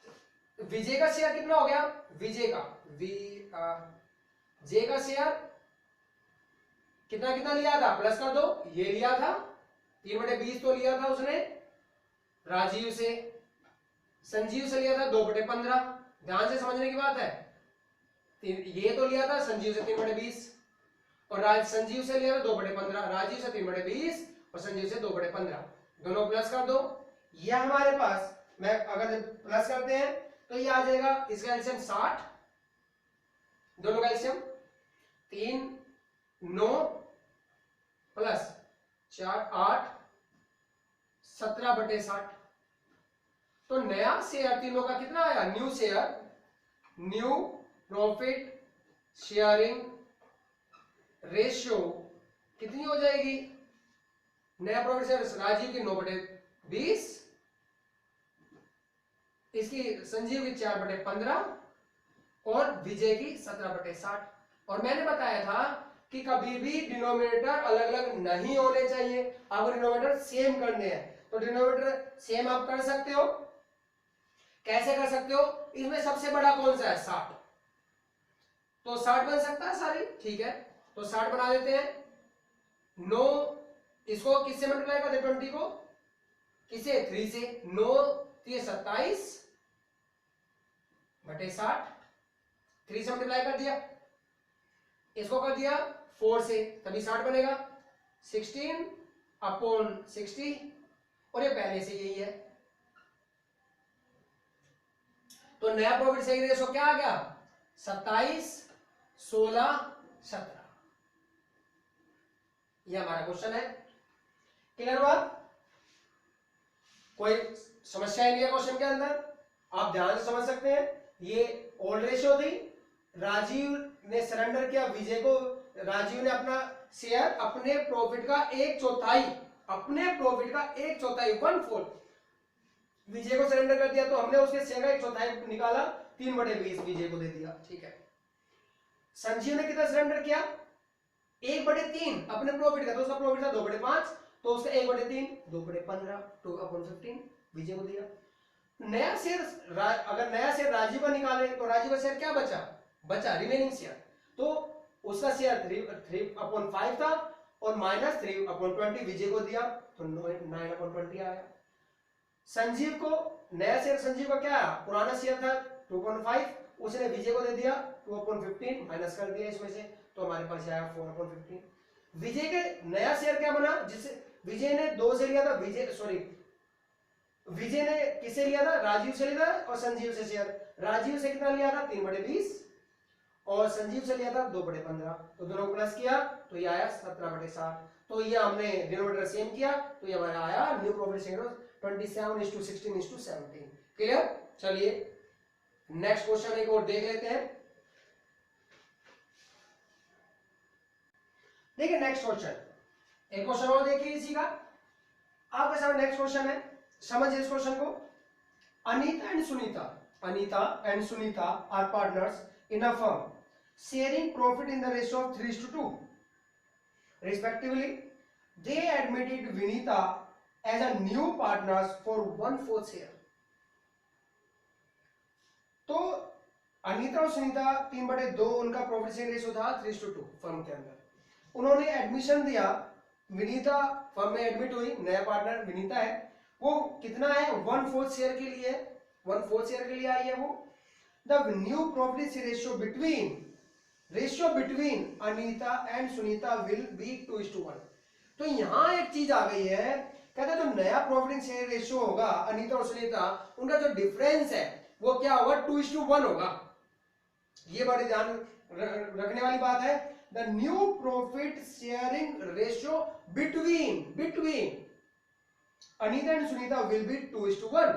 विजय का शेयर कितना हो गया? विजय का जे का शेयर कितना कितना लिया था? प्लस कर दो, ये लिया था 3/20 तो लिया था उसने राजीव से। संजीव से लिया था 2/15। ध्यान से समझने की बात है, ये तो लिया था संजीव से 3/20 और संजीव से लिया था 2/15। राजीव से 3/20 और संजीव से 2/15, दोनों प्लस कर दो। ये हमारे पास, मैं अगर प्लस करते हैं तो ये आ जाएगा, इसका एलसीएम 60, दोनों का एलसीएम 3 9 प्लस 4 8, 17/60। तो नया शेयर तीनों का कितना आया? New share, new profit sharing ratio कितनी हो जाएगी? नया प्रॉफिट शेयर राजीव की 9/20, इसकी संजीव की 4/15 और विजय की 17/60। और मैंने बताया था कि कभी भी डिनोमिनेटर अलग अलग नहीं होने चाहिए, आपको डिनोमिनेटर सेम करने हैं। तो डिनोमिनेटर सेम आप कर सकते हो। कैसे कर सकते हो? इसमें सबसे बड़ा कौन सा है? 60, तो 60 बन सकता है सारी, ठीक है। तो 60 बना देते हैं। 9 इसको किससे मल्टीप्लाई कर दे? 20 को किसे? 3 से। 9 27/60, 3 से मल्टीप्लाई कर दिया, इसको कर दिया 4 से, तभी 60 बनेगा। 16/60 और ये पहले से यही है। तो नया प्रॉफिट शेयरिंग रेशियो क्या आ गया? 27 16 17। ये हमारा क्वेश्चन है। क्लियर हुआ? कोई समस्या नहीं है क्वेश्चन के अंदर, आप ध्यान से समझ सकते हैं। ये ओल्ड रेशियो थी, राजीव ने सरेंडर किया विजय को। राजीव ने अपना शेयर, अपने प्रॉफिट का 1/4, अपने प्रॉफिट का 1/4 1/4 विजय को सरेंडर कर दिया। तो हमने उसके शेयर का 1/4 निकाला, 3/20 विजय को दे दिया, ठीक है। संजीव ने कितना सरेंडर किया? 1/3 अपने प्रॉफिट का, तो उसका प्रॉफिट था 2/5, तो उसका 1/3 2/15, 2/15 विजय को दिया। नया शेयर, अगर नया शेयर राजीव का निकाले तो राजीव का शेयर क्या बचा रिमेनिंग शेयर, तो उसका शेयर 3/5 था और माइनस 3/20 विजय को दिया, तो 9/20 आया। संजीव को नया शेयर, संजीव का क्या है? पुराना शेयर था 2.5, उसने विजय को दे दिया 2/15, माइनस कर दिया इसमें से, तो हमारे पास आया 4/15। विजय के नया शेयर क्या बना? जिसे विजय ने 2 से लिया था, विजय ने किसे लिया था? राजीव से लिया था और संजीव से शेयर। राजीव से कितना लिया था? 3/20 और संजीव से लिया था 2/15, तो दोनों प्लस किया तो ये आया 17/60। तो ये हमने डिनोमिनेटर सेम किया, तो ये हमारा आया न्यू प्रॉफिट शेयर 27:16:17। क्लियर? चलिए नेक्स्ट क्वेश्चन एक और देख लेते हैं। देखिए नेक्स्ट क्वेश्चन, एक क्वेश्चन और देखिए इसी का आपके सामने। नेक्स्ट क्वेश्चन है, समझिए इस क्वेश्चन को। Anita and Sunita are partners in a firm sharing profit in the ratio of 3:2 respectively. They admitted Vinita as a new partners for 1/4 share. तो अनीता और सुनीता 3/2 उनका प्रॉफिट शेयर रेशियो था 3:2 फर्म के अंदर। उन्होंने एडमिशन दिया, विनीता फर्म में एडमिट हुई, नया पार्टनर विनीता है, वो कितना है 1/4 शेयर के लिए, 1/4 शेयर के लिए आई है वो। The new profit share ratio between Anita and Sunita will be 2:1। तो यहां एक चीज आ गई है, कहते हैं जो नया प्रॉफिट शेयर रेशियो होगा अनीता और सुनीता, उनका जो डिफरेंस है वो क्या होगा 2:1 होगा। ये बड़ी ध्यान रखने वाली बात है। The new profit sharing ratio between Anita and Sunita will be 2:1।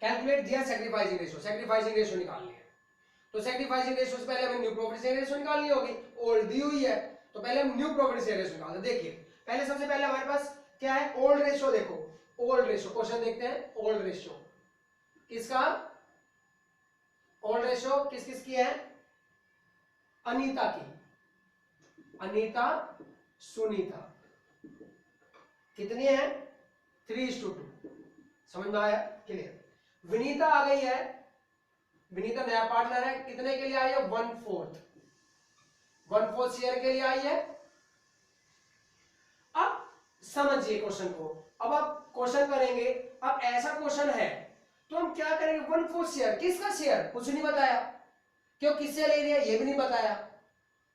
Calculate दिया सैक्रिफाइसिंग रेशियो निकाल लिया। तो सैक्रिफाइसिंग रेशियो से पहले हमें न्यू प्रॉफिट शेयर रेशियो निकालनी होगी, ओल्ड दी हुई है तो पहले हम न्यू प्रॉफिट शेयर रेशियो निकालते। देखिए पहले सबसे पहले हमारे पास क्या है, ओल्ड रेशियो। देखो ओल्ड रेशियो, क्वेश्चन देखते हैं। ओल्ड रेशियो किसका, ओल्ड रेशियो किस किस की है, अनीता की, अनीता सुनीता कितनी है 3:2। समझ में आया, क्लियर। विनीता आ गई है, विनीता नया पार्टनर है, कितने के लिए आई है 1/4 शेयर के लिए आई है। अब समझिए क्वेश्चन को, अब आप क्वेश्चन करेंगे। अब ऐसा क्वेश्चन है तो हम क्या करेंगे, 1/4 शेयर, किसका शेयर कुछ नहीं बताया, क्यों किससे ले रही है ये भी नहीं बताया,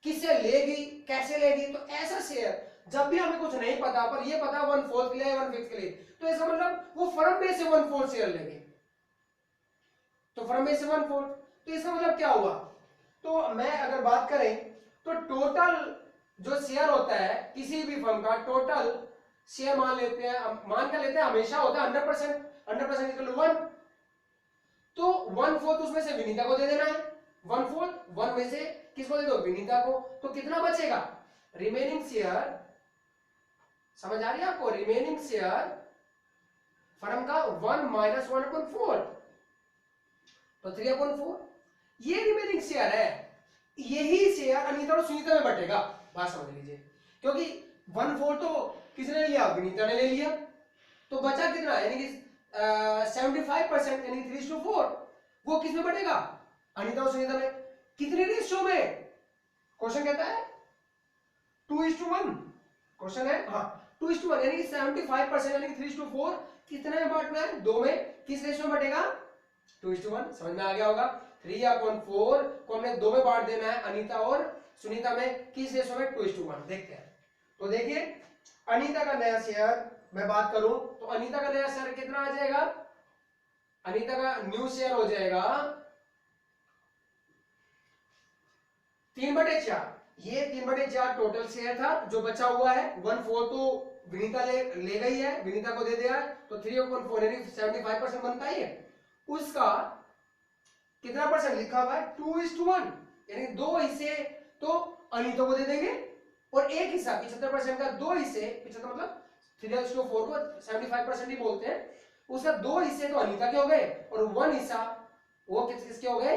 किससे लेगी कैसे लेगी। तो ऐसा शेयर जब भी हमें कुछ नहीं पता पर ये पता 1/4 के लिए 1/5 के लिए, तो इसका मतलब वो फर्म में से 1/4 शेयर लेंगे, तो फर्म में से 1/4। तो इसका मतलब क्या हुआ, तो मैं अगर बात करें तो टोटल जो शेयर होता है किसी भी फर्म का, टोटल शेयर मान लेते हैं, मान कर लेते हैं हमेशा होता है 100%, 100% इक्वल 1। तो 1/4 उसमें से विनीता को दे देना है, 1/4 1 में से किसको दे दो, विनीता को। तो कितना बचेगा, रिमेनिंग शेयर, समझ आ रही है आपको, रिमेनिंग शेयर फर्म का 1 - 1/4 तो 3/4। ये रिमेनिंग शेयर है, यही शेयर अनीता और सुनीता में बटेगा। बात समझ लीजिए, क्योंकि 1/4 तो किसने लिया, विनीता ने ले लिया, तो बचा कितना, यानी कि 75%, यानी 3:4। वो किस में बटेगा, अनीता और सुनीता में। कितने रेशियो में, क्वेश्चन कहता है 2:1, क्वेश्चन है हाँ 2:1, यानी कि 75% यानी कि 3:4 कितने में बांटना है, 2 में, किस रेशियो में बटेगा 2:1। समझ में आ गया होगा। 3/4 को हमने 2 में बांट देना है, अनीता और सुनीता में, किस रेशियो में 2:1। देखते हैं। तो देखिए अनीता का नया शेयर मैं बात करूं तो अनीता का नया शेयर कितना आ जाएगा, अनीता का न्यू शेयर हो जाएगा 3/4। ये 3/4 टोटल शेयर था, जो बचा हुआ है 1/4 तो विनीता ले गई है, विनीता को दे दिया, तो 3/4 यानी 75% बनता ही है। उसका कितना परसेंट लिखा हुआ है 2:1, यानी 2 हिस्से तो अनीता को दे देंगे और एक हिस्सा 75% का, 2 हिस्से 75 मतलब 3:4 को 75% ही बोलते हैं, उसका 2 हिस्से तो अनीता के हो गए और 1 हिस्सा वो किसके हो गए,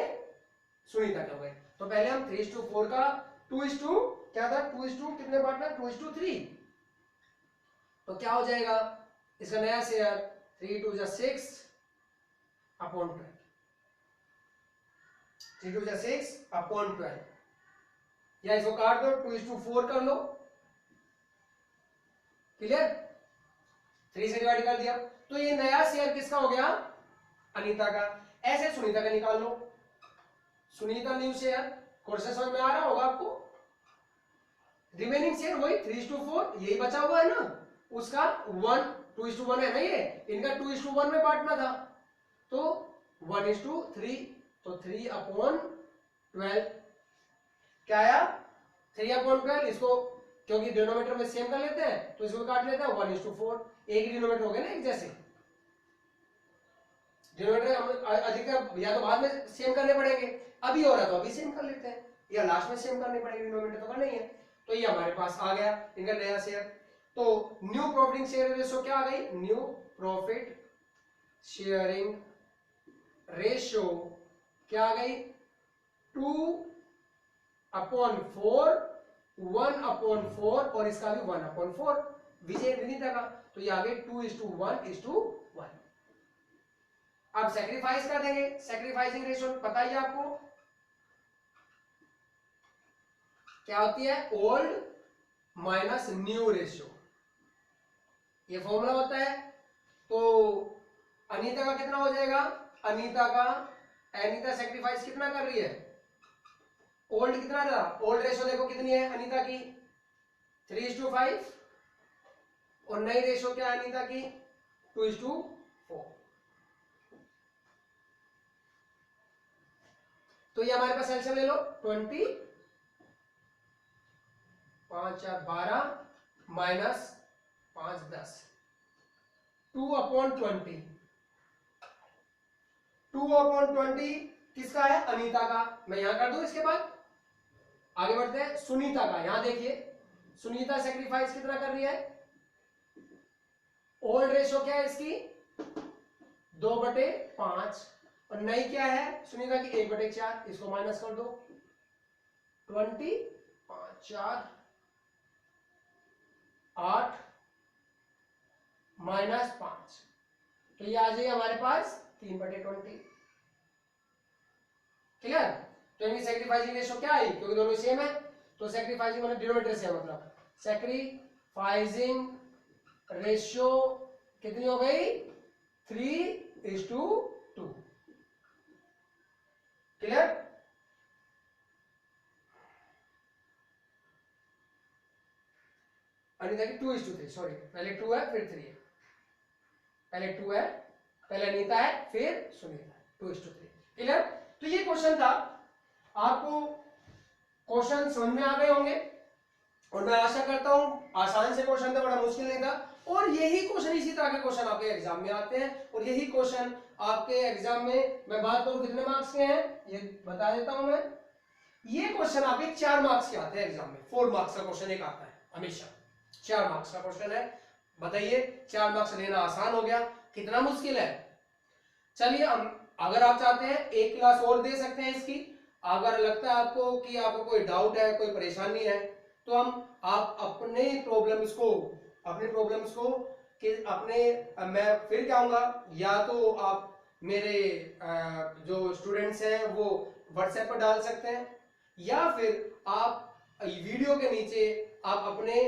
सुनीता के हो गए। तो पहले हम 3:4 का 2:2 क्या था, 2:2 कितने बांटना, 2:3। तो क्या हो जाएगा इसका नया शेयर 3×2 = 6/12, 3×2 = 6/12, या इसको काट दो 2:4 कर लो, क्लियर, 3 से डिवाइड कर दिया। तो ये नया शेयर किसका हो गया, अनीता का। ऐसे सुनीता का निकाल लो, सुनीता न्यू शेयर, क्वेश्चन समझ में आ रहा होगा आपको। रिमेनिंग शेयर वही 3:4, यही बचा हुआ है ना, उसका 2:1 है ना, ये इनका 2:1 में बांटना था, तो 1:3, तो 3/12 क्या आया 3/12। इसको क्योंकि डिनोमिनेटर में सेम कर लेते हैं तो इसको काट लेते हैं 1:4, एक डिनोमिनेटर हो गया ना एक जैसे। डिनोमिनेटर हम अधिकतर या तो बाद में सेम करने पड़ेंगे, अभी हो रहा तो अभी सेम कर लेते हैं, या लास्ट में सेम करने पड़ेंगे, डिनोमिनेटर तो करना ही है। तो ये हमारे पास आ गया इनका नया शेयर। तो न्यू प्रॉफिट शेयर रेशियो क्या आ गई, न्यू प्रॉफिट शेयरिंग रेशियो क्या आ गई, 2/4, 1/4 और इसका भी 1/4 विजय विनीता का, तो ये आ गई 2:1:1। अब सेक्रीफाइस कर देंगे, सेक्रीफाइसिंग रेशियो पता ही है आपको क्या होती है, ओल्ड माइनस न्यू रेशियो, ये फॉर्मूला होता है। तो अनीता का कितना हो जाएगा, अनीता सेक्रीफाइस कितना कर रही है, ओल्ड कितना रहा, ओल्ड रेशियो देखो कितनी है अनीता की 3:5 और नई रेशियो क्या है अनीता की 2:4। तो ये हमारे पास एल्सियम ले लो 20, 5 4 12 माइनस 5 10, 2/20, 2/20 किसका है, अनीता का। मैं यहां कर दूं, इसके बाद आगे बढ़ते हैं सुनीता का। यहां देखिए सुनीता सेक्रीफाइस कितना कर रही है, ओल्ड रेशियो क्या है इसकी 2/5 और नई क्या है सुनीता की 1/4, इसको माइनस कर दो 20, 5 4 8 माइनस 5, तो ये आ जाएगी हमारे पास 3/20। क्लियर, तो इनकी सेक्रीफाइसिंग रेशियो क्या आई, क्योंकि दोनों सेम है तो सेक्रीफाइसिंग मतलब डिनोमिनेटर से, मतलब सेक्रीफाइसिंग रेशियो कितनी हो गई 3:2। क्लियर, अनीता की 2:3, सॉरी पहले 2 है फिर 3 है, पहले 2 है, पहले अनीता है फिर सुनीता, 2:3। क्लियर, तो ये क्वेश्चन था, आपको क्वेश्चन समझ में आ गए होंगे और मैं आशा करता हूं आसान से क्वेश्चन था, बड़ा मुश्किल नहीं था। और यही क्वेश्चन, इसी तरह के क्वेश्चन आपके एग्जाम में आते हैं और यही क्वेश्चन आपके एग्जाम में, मैं बात करूं कितने मार्क्स के हैं ये बता देता हूं मैं, ये क्वेश्चन आपके 4 मार्क्स के आते हैं एग्जाम में, 4 मार्क्स का क्वेश्चन एक आता है हमेशा, 4 मार्क्स का क्वेश्चन है। बताइए 4 मार्क्स लेना आसान हो गया, कितना मुश्किल है। चलिए अगर आप चाहते हैं एक क्लास और दे सकते हैं इसकी, अगर लगता है आपको कि आपको कोई डाउट है कोई परेशानी है तो आप अपने प्रॉब्लम्स को कि मैं फिर कहूंगा, या तो आप मेरे जो स्टूडेंट्स हैं वो व्हाट्सएप पर डाल सकते हैं, या फिर आप वीडियो के नीचे आप अपने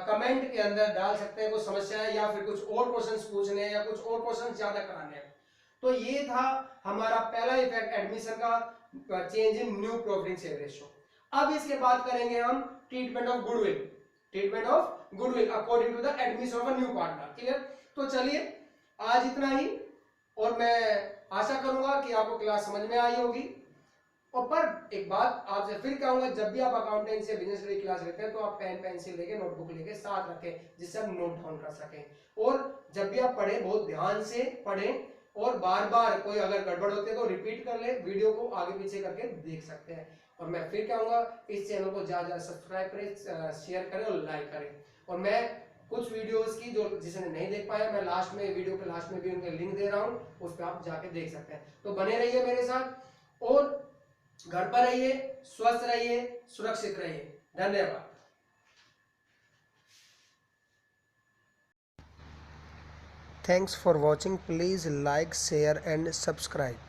कमेंट के अंदर डाल सकते हैं कुछ समस्या है या फिर कुछ और क्वेश्चंस पूछने हैं या कुछ और क्वेश्चंस ज्यादा कराने हैं। तो ये था हमारा पहला इफेक्ट एडमिशन का, change in new profit share ratio. अब इसके बाद करेंगे हम treatment of goodwill according to the admission of a new partner. Clear, तो चलिए आज इतना ही, और मैं आशा करूंगा कि आपको क्लास समझ में आई होगी। और पर एक बात आपसे फिर कहूंगा, जब भी आप अकाउंटेंसी या बिजनेस की क्लास लेते हैं तो आप पेन पेंसिल लेके नोटबुक लेके साथ रखें जिससे आप नोट डाउन कर सकें, और जब भी आप पढ़ें बहुत ध्यान से पढ़ें और बार बार कोई अगर गड़बड़ होती है तो रिपीट कर ले, वीडियो को आगे पीछे करके देख सकते हैं। और मैं फिर कहूंगा इस चैनल को ज्यादा सब्सक्राइब करें, शेयर करें और लाइक करें। और मैं कुछ वीडियोस की जो जिसने नहीं देख पाया, मैं लास्ट में वीडियो के लास्ट में भी उनके लिंक दे रहा हूं, उस पर आप जाके देख सकते हैं। तो बने रहिए मेरे साथ और घर पर रहिए, स्वस्थ रहिए, सुरक्षित रहिए। धन्यवाद। Thanks for watching. Please like, share and subscribe.